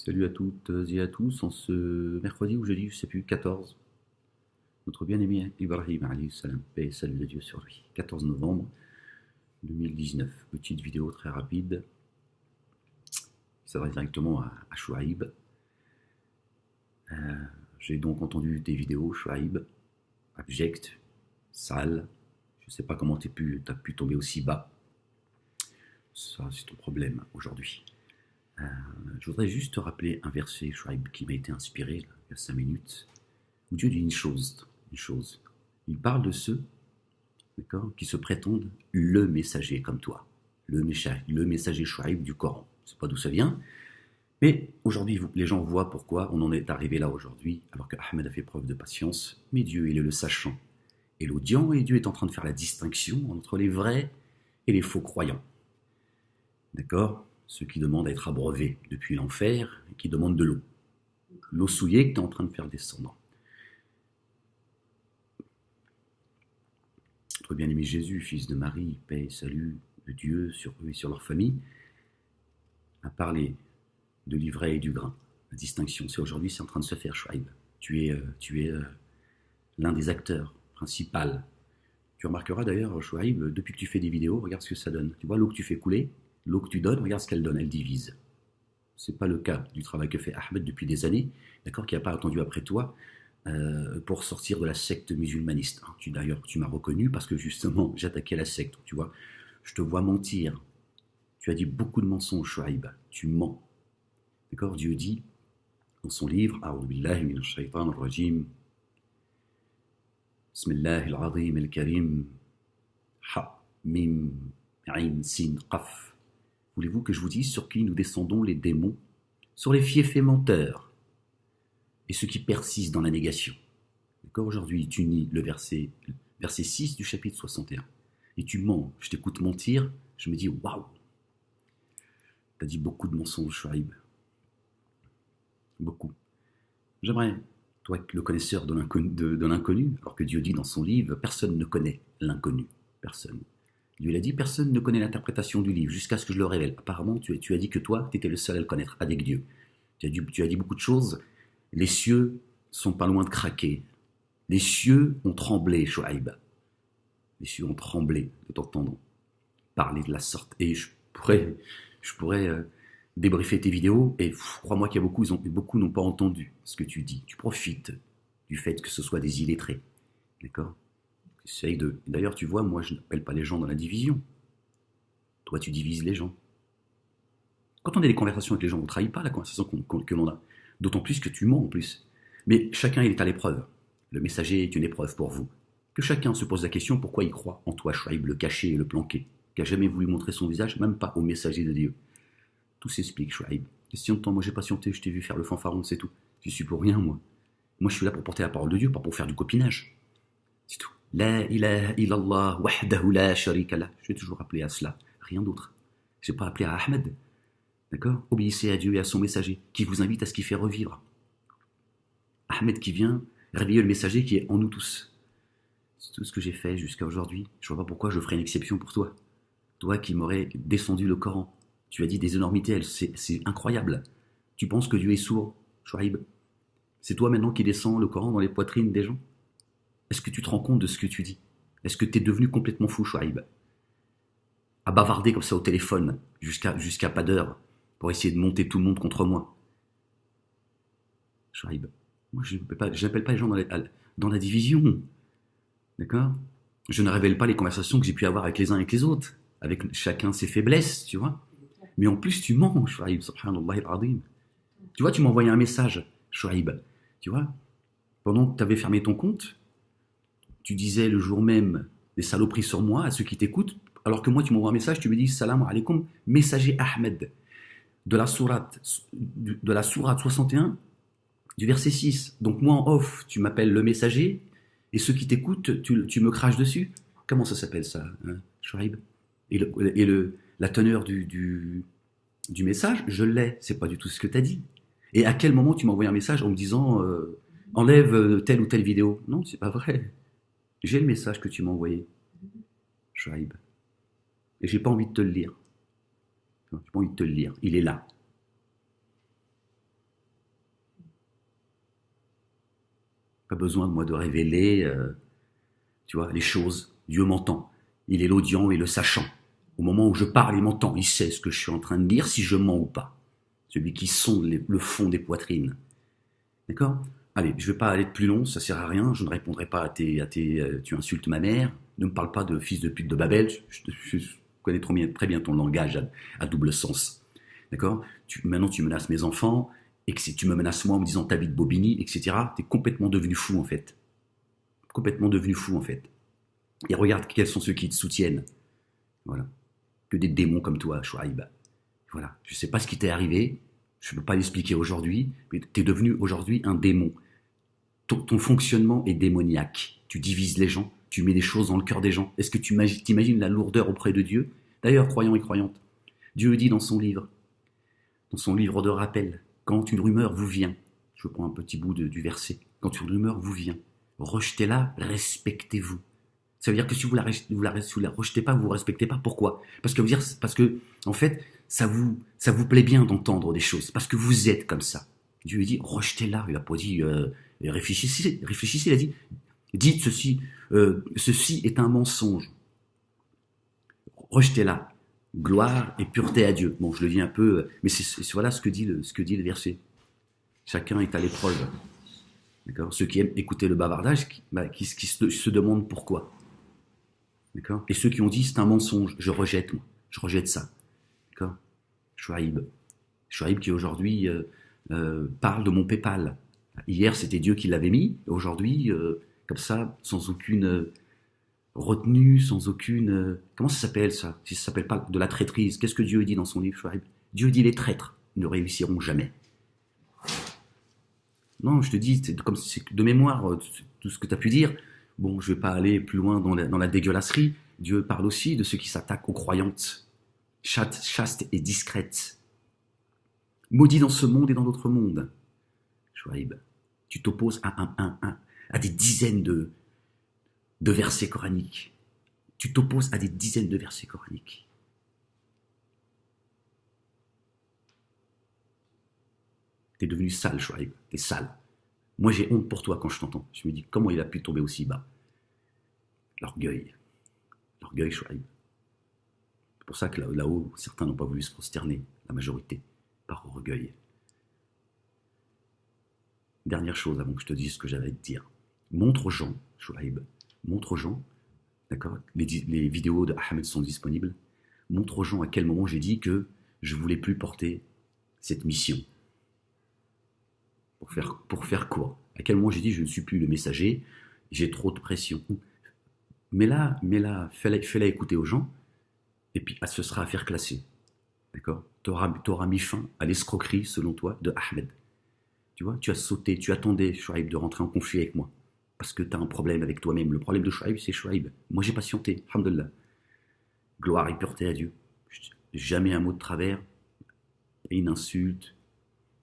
Salut à toutes et à tous, en ce mercredi ou jeudi, je ne sais plus, 14, notre bien-aimé Ibrahim, alayhi salam, paix et salut de Dieu sur lui, 14 novembre 2019. Petite vidéo très rapide, qui s'adresse directement à Chouaib. J'ai donc entendu tes vidéos, Chouaib, abject, sale, je ne sais pas comment tu as pu tomber aussi bas. Ça, c'est ton problème aujourd'hui. Je voudrais juste te rappeler un verset, Chouaib, qui m'a été inspiré là, il y a 5 minutes, où Dieu dit une chose. Il parle de ceux, d'accord, qui se prétendent le messager comme toi, le messager Chouaib du Coran. Je ne sais pas d'où ça vient, mais aujourd'hui, les gens voient pourquoi on en est arrivé là aujourd'hui, alors que Ahmed a fait preuve de patience, mais Dieu, il est le sachant et l'audient, et Dieu est en train de faire la distinction entre les vrais et les faux croyants. D'accord? Ceux qui demandent à être abreuvés depuis l'enfer et qui demandent de l'eau. L'eau souillée que tu es en train de faire descendre. Notre bien-aimé Jésus, fils de Marie, paix et salut de Dieu sur eux et sur leur famille, a parlé de l'ivraie et du grain. La distinction, c'est aujourd'hui, c'est en train de se faire, Chouaib. Tu es l'un des acteurs principaux. Tu remarqueras d'ailleurs, Chouaib, depuis que tu fais des vidéos, regarde ce que ça donne. Tu vois l'eau que tu fais couler, l'eau que tu donnes, regarde ce qu'elle donne, elle divise. Ce n'est pas le cas du travail que fait Ahmed depuis des années, d'accord, qui n'a pas attendu après toi pour sortir de la secte musulmaniste. D'ailleurs, tu m'as reconnu parce que justement, j'attaquais la secte, tu vois. Je te vois mentir. Tu as dit beaucoup de mensonges, Chouaib. Tu mens. D'accord? Dieu dit dans son livre, A'udhu billahi minash shaitanir rajim, Bismillahil azim al karim, Ha, Mim, Ain, Sin, Qaf. Voulez-vous que je vous dise sur qui nous descendons les démons? Sur les fiefs menteurs et ceux qui persistent dans la négation. D'accord? Aujourd'hui, tu nies le verset 6 du chapitre 61. Et tu mens. Je t'écoute mentir. Je me dis, waouh! Tu as dit beaucoup de mensonges, Chouaib. Beaucoup. J'aimerais, toi, le connaisseur de l'inconnu, alors que Dieu dit dans son livre, personne ne connaît l'inconnu. Personne. Dieu l'a dit, personne ne connaît l'interprétation du livre, jusqu'à ce que je le révèle. Apparemment, tu as dit que toi, tu étais le seul à le connaître, avec Dieu. Tu as dit beaucoup de choses. Les cieux sont pas loin de craquer. Les cieux ont tremblé, Chouaib. Les cieux ont tremblé de t'entendre parler de la sorte. Et je pourrais débriefer tes vidéos, et crois-moi qu'il y a beaucoup n'ont pas entendu ce que tu dis. Tu profites du fait que ce soit des illettrés. D'accord? D'ailleurs, tu vois, moi, je n'appelle pas les gens dans la division. Toi, tu divises les gens. Quand on a des conversations avec les gens, on ne trahit pas la conversation que l'on a. D'autant plus que tu mens en plus. Mais chacun il est à l'épreuve. Le messager est une épreuve pour vous. Que chacun se pose la question pourquoi il croit en toi, Chouaib, le caché et le planqué, qui n'a jamais voulu montrer son visage, même pas au messager de Dieu. Tout s'explique, Chouaib. Question de temps, moi j'ai patienté, je t'ai vu faire le fanfaron, c'est tout. Je suis pour rien, moi. Moi je suis là pour porter la parole de Dieu, pas pour faire du copinage. C'est tout. La ilaha illallah, wahdahu la sharika lah. Je vais toujours appeler à cela, rien d'autre. Je n'ai pas appelé à Ahmed. D'accord? Obéissez à Dieu et à son messager, qui vous invite à ce qu'il fait revivre. Ahmed qui vient réveiller le messager qui est en nous tous. C'est tout ce que j'ai fait jusqu'à aujourd'hui. Je ne vois pas pourquoi je ferais une exception pour toi. Toi qui m'aurais descendu le Coran. Tu as dit des énormités, c'est incroyable. Tu penses que Dieu est sourd, Chouaib? C'est toi maintenant qui descends le Coran dans les poitrines des gens? Est-ce que tu te rends compte de ce que tu dis? Est-ce que tu es devenu complètement fou, Chouaib? À bavarder comme ça au téléphone, jusqu'à pas d'heure, pour essayer de monter tout le monde contre moi. Chouaib, moi je n'appelle pas les gens dans la division. D'accord? Je ne révèle pas les conversations que j'ai pu avoir avec les uns et avec les autres, avec chacun ses faiblesses, tu vois. Mais en plus, tu mens, Chouaib, subhanallah al-azim. Tu vois, tu m'as envoyé un message, Chouaib, tu vois. Pendant que tu avais fermé ton compte, tu disais le jour même des saloperies sur moi à ceux qui t'écoutent, alors que moi, tu m'envoies un message, tu me dis salam alaikum, messager Ahmed, de la sourate 61, du verset 6. Donc moi, en off, tu m'appelles le messager, et ceux qui t'écoutent, tu me craches dessus. Comment ça s'appelle ça, hein, Chouaib? La teneur du message, je l'ai. C'est pas du tout ce que tu as dit. Et à quel moment tu m'as envoyé un message en me disant enlève telle ou telle vidéo? Non, c'est pas vrai. J'ai le message que tu m'as envoyé, Chouaib. Et j'ai pas envie de te le lire. J'ai pas envie de te le lire. Il est là. Pas besoin de moi de révéler, tu vois, les choses. Dieu m'entend. Il est l'audient et le sachant. Au moment où je parle, il m'entend. Il sait ce que je suis en train de dire, si je mens ou pas. Celui qui sonde le fond des poitrines. D'accord? Allez, je ne vais pas aller de plus long, ça sert à rien. Je ne répondrai pas tu insultes ma mère. Ne me parle pas de fils de pute de Babel. Je connais très bien ton langage à double sens. D'accord? Maintenant, tu menaces mes enfants, et que tu me menaces moi en me disant t'habites Bobigny, etc. Tu es complètement devenu fou, en fait. Complètement devenu fou, en fait. Et regarde quels sont ceux qui te soutiennent. Voilà. Que des démons comme toi, Chouaib. Voilà. Je ne sais pas ce qui t'est arrivé. Je ne peux pas l'expliquer aujourd'hui, mais tu es devenu aujourd'hui un démon. Ton fonctionnement est démoniaque. Tu divises les gens, tu mets des choses dans le cœur des gens. Est-ce que tu t'imagines la lourdeur auprès de Dieu? D'ailleurs, croyants et croyantes, Dieu dit dans son livre de rappel, quand une rumeur vous vient, je prends un petit bout du verset, quand une rumeur vous vient, rejetez-la, respectez-vous. Ça veut dire que si vous la rejetez pas, vous ne respectez pas. Pourquoi? Parce que, en fait, ça vous plaît bien d'entendre des choses, parce que vous êtes comme ça. Dieu lui dit, rejetez-la. Il n'a pas dit, réfléchissez, il a dit, dites ceci, ceci est un mensonge. Rejetez-la. Gloire et pureté à Dieu. Bon, je le dis un peu, mais voilà ce que dit le verset. Chacun est à l'épreuve. D'accord? Ceux qui aiment écouter le bavardage, qui se demandent pourquoi. D'accord? Et ceux qui ont dit c'est un mensonge, je rejette ça. D'accord? Chouaib qui aujourd'hui parle de mon PayPal. Hier c'était Dieu qui l'avait mis, aujourd'hui comme ça, sans aucune retenue, sans aucune... comment ça s'appelle ça? Si ça s'appelle pas de la traîtrise, qu'est-ce que Dieu dit dans son livre, Chouaib? Dieu dit les traîtres ne réussiront jamais. Non, je te dis, c'est de mémoire, tout ce que tu as pu dire. Bon, je ne vais pas aller plus loin dans la dégueulasserie. Dieu parle aussi de ceux qui s'attaquent aux croyantes, chastes et discrètes. Maudits dans ce monde et dans l'autre monde. Chouaib, tu t'opposes à des dizaines de versets coraniques. Tu t'opposes à des dizaines de versets coraniques. T'es devenu sale, Chouaib. T'es sale. Moi, j'ai honte pour toi quand je t'entends. Je me dis, comment il a pu tomber aussi bas? L'orgueil. L'orgueil, Chouaib. C'est pour ça que là-haut, certains n'ont pas voulu se prosterner, la majorité, par orgueil. Dernière chose avant que je te dise ce que j'avais à te dire. Montre aux gens, Chouaib, montre aux gens, d'accord, les vidéos de Ahmed sont disponibles, montre aux gens à quel moment j'ai dit que je ne voulais plus porter cette mission. Pour faire court. À quel moment j'ai dit je ne suis plus le messager, j'ai trop de pression. Mais là, fais-la écouter aux gens, et puis ce sera affaire classée. D'accord? T'auras mis fin à l'escroquerie, selon toi, de Ahmed. Tu vois, tu as sauté, tu attendais, Chouaib, de rentrer en conflit avec moi. Parce que tu as un problème avec toi-même. Le problème de Chouaib, c'est Chouaib. Moi, j'ai patienté, alhamdoulilah. Gloire et pureté à Dieu. Jamais un mot de travers, une insulte.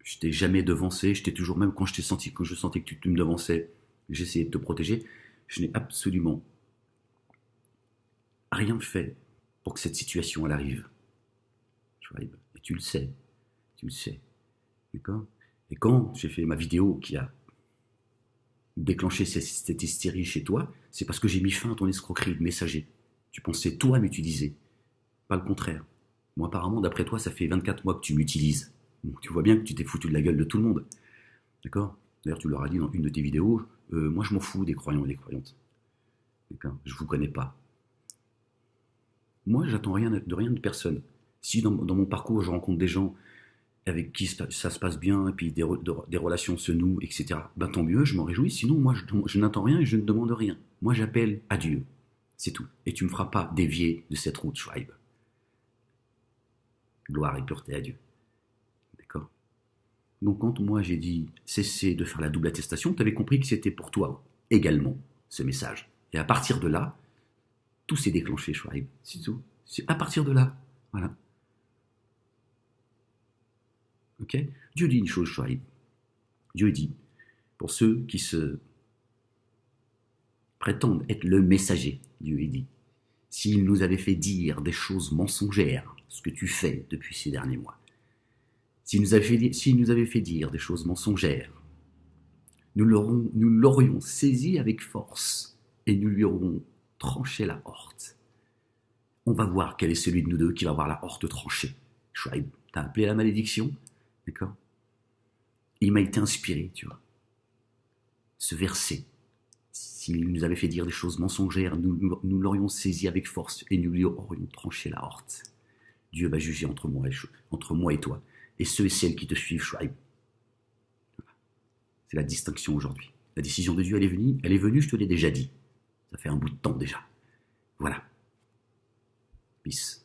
Je t'ai jamais devancé. Je t'ai toujours, même quand je sentais que tu me devançais, j'essayais de te protéger. Je n'ai absolument rien fait pour que cette situation elle arrive. Chouaib. Et tu le sais. D'accord? Et quand j'ai fait ma vidéo qui a déclenché cette hystérie chez toi, c'est parce que j'ai mis fin à ton escroquerie de messager. Tu pensais toi m'utiliser, pas le contraire. Moi apparemment, d'après toi, ça fait 24 mois que tu m'utilises. Donc, tu vois bien que tu t'es foutu de la gueule de tout le monde. D'accord? D'ailleurs, tu leur as dit dans une de tes vidéos, moi je m'en fous des croyants et des croyantes. D'accord? Je vous connais pas. Moi, j'attends rien de personne. Si dans mon parcours, je rencontre des gens avec qui ça se passe bien, et puis des relations se nouent, etc., ben tant mieux, je m'en réjouis. Sinon, moi, je n'attends rien et je ne demande rien. Moi, j'appelle à Dieu. C'est tout. Et tu ne me feras pas dévier de cette route, Chouaib. Gloire et pureté à Dieu. D'accord? Donc, quand moi, j'ai dit cessez de faire la double attestation, tu avais compris que c'était pour toi également, ce message. Et à partir de là, tout s'est déclenché, Chouaib. C'est tout. C'est à partir de là. Voilà. Ok? Dieu dit une chose, Chouaib. Dieu dit, pour ceux qui se prétendent être le messager, Dieu dit, s'il nous avait fait dire des choses mensongères, ce que tu fais depuis ces derniers mois, s'il nous avait fait dire des choses mensongères, nous l'aurions saisi avec force et nous lui aurions tranché la horte. On va voir quel est celui de nous deux qui va avoir la horte tranchée. Chouaïb, t'as appelé la malédiction, d'accord? Il m'a été inspiré, tu vois. Ce verset, s'il nous avait fait dire des choses mensongères, nous l'aurions saisi avec force et nous lui aurions tranché la horte. Dieu va juger entre moi et toi, et ceux et celles qui te suivent, Chouaïb. C'est la distinction aujourd'hui. La décision de Dieu, elle est venue, je te l'ai déjà dit. Ça fait un bout de temps déjà. Voilà. Peace.